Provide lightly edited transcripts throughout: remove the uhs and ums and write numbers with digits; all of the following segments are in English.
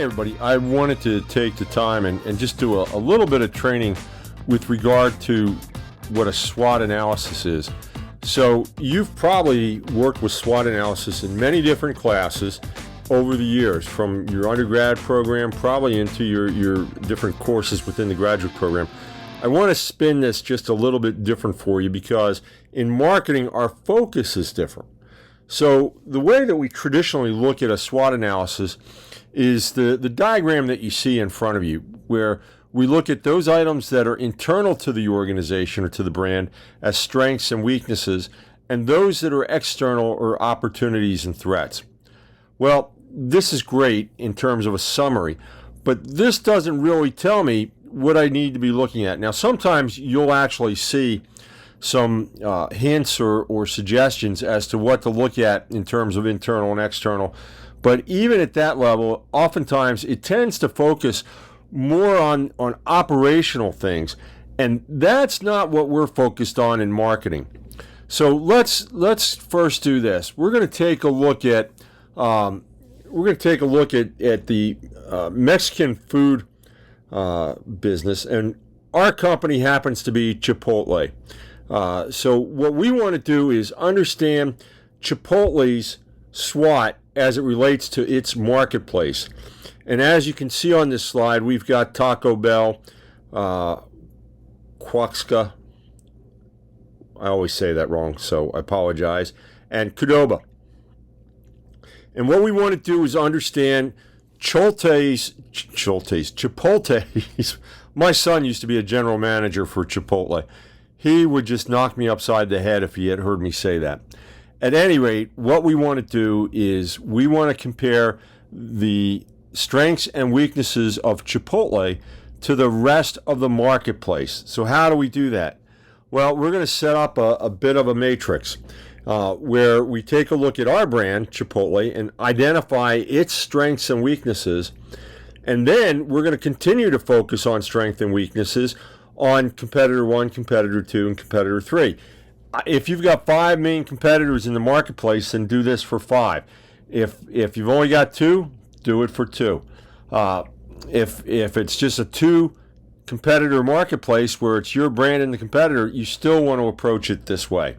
everybody. I wanted to take the time and just do a little bit of training with regard to what a SWOT analysis is. So you've probably worked with SWOT analysis in many different classes over the years, from your undergrad program probably into your different courses within the graduate program. I want to spin this just a little bit different for you because in marketing, our focus is different. So the way that we traditionally look at a SWOT analysis is the diagram that you see in front of you, where we look at those items that are internal to the organization or to the brand as strengths and weaknesses, and those that are external or opportunities and threats. Well, this is great in terms of a summary, but this doesn't really tell me what I need to be looking at. Now, sometimes you'll actually see some hints or suggestions as to what to look at in terms of internal and external. But even at that level, oftentimes it tends to focus more on operational things. And that's not what we're focused on in marketing. So let's first do this. We're going to take a look at the Mexican food business, and our company happens to be Chipotle. So what we want to do is understand Chipotle's SWOT as it relates to its marketplace. And as you can see on this slide, we've got Taco Bell, Quaxca, I always say that wrong, so I apologize, and Qdoba. And what we want to do is understand Chipotle's. My son used to be a general manager for Chipotle. He would just knock me upside the head if he had heard me say that. At any rate, what we want to do is we want to compare the strengths and weaknesses of Chipotle to the rest of the marketplace. So how do we do that? Well, we're going to set up a bit of a matrix where we take a look at our brand, Chipotle, and identify its strengths and weaknesses. And then we're going to continue to focus on strengths and weaknesses on competitor 1, competitor 2, and competitor 3. If you've got 5 main competitors in the marketplace, then do this for 5. If you've only got 2, do it for 2. If it's just a 2 competitor marketplace where it's your brand and the competitor, you still want to approach it this way.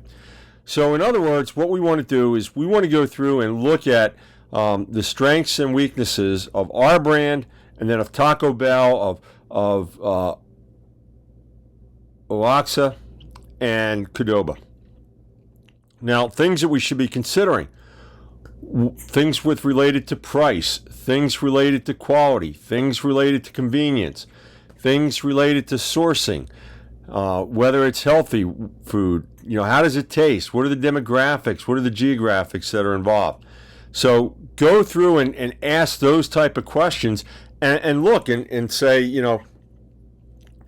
So in other words, what we want to do is we want to go through and look at the strengths and weaknesses of our brand, and then of Taco Bell, of Oaxaca, and Qdoba. Now, things that we should be considering: things related to price, things related to quality, things related to convenience, things related to sourcing, whether it's healthy food, how does it taste? What are the demographics? What are the geographics that are involved? So go through and ask those type of questions and look and say,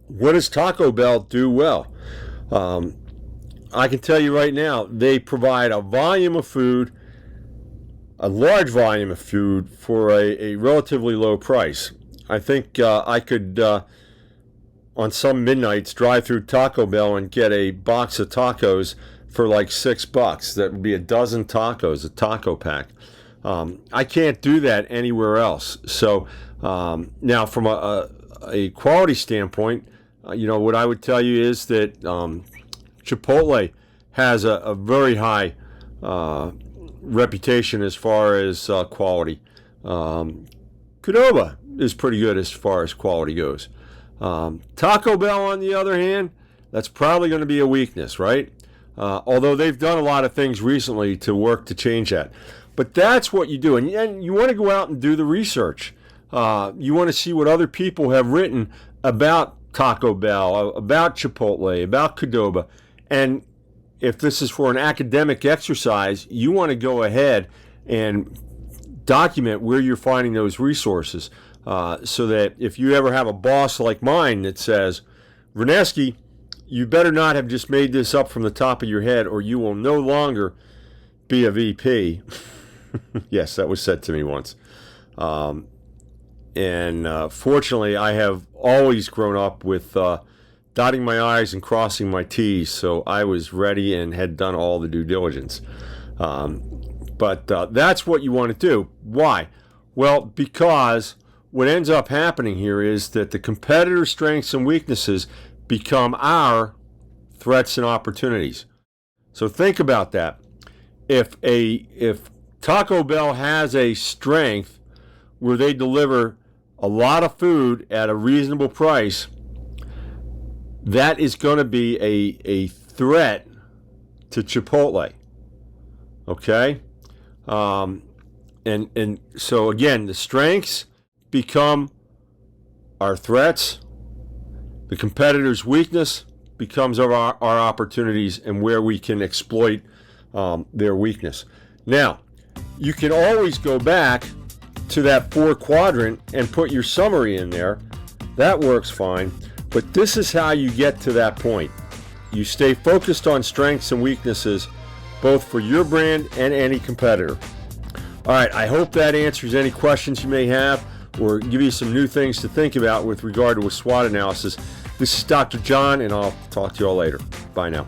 what does Taco Bell do well? I can tell you right now, they provide a volume of food, a large volume of food for a relatively low price. I think I could, on some midnights, drive through Taco Bell and get a box of tacos for like $6. That would be a dozen tacos, a taco pack. I can't do that anywhere else. So now from a quality standpoint, what I would tell you is that Chipotle has a very high reputation as far as quality. Qdoba is pretty good as far as quality goes. Taco Bell, on the other hand, that's probably going to be a weakness, right? Although they've done a lot of things recently to work to change that. But that's what you do. And you want to go out and do the research. You want to see what other people have written about Taco Bell, about Chipotle, about Qdoba. And if this is for an academic exercise, you want to go ahead and document where you're finding those resources so that if you ever have a boss like mine that says, Reneski, you better not have just made this up from the top of your head or you will no longer be a VP. Yes, that was said to me once. And fortunately, I have always grown up with dotting my I's and crossing my T's, so I was ready and had done all the due diligence. But that's what you want to do. Why? Well, because what ends up happening here is that the competitor's strengths and weaknesses become our threats and opportunities. So think about that. If Taco Bell has a strength where they deliver a lot of food at a reasonable price, that is going to be a threat to Chipotle. Okay? And so again, the strengths become our threats. The competitor's weakness becomes our opportunities and where we can exploit their weakness. Now, you can always go back to that 4-quadrant and put your summary in there. That works fine. But this is how you get to that point. You stay focused on strengths and weaknesses, both for your brand and any competitor. All right, I hope that answers any questions you may have or give you some new things to think about with regard to a SWOT analysis. This is Dr. John, and I'll talk to you all later. Bye now.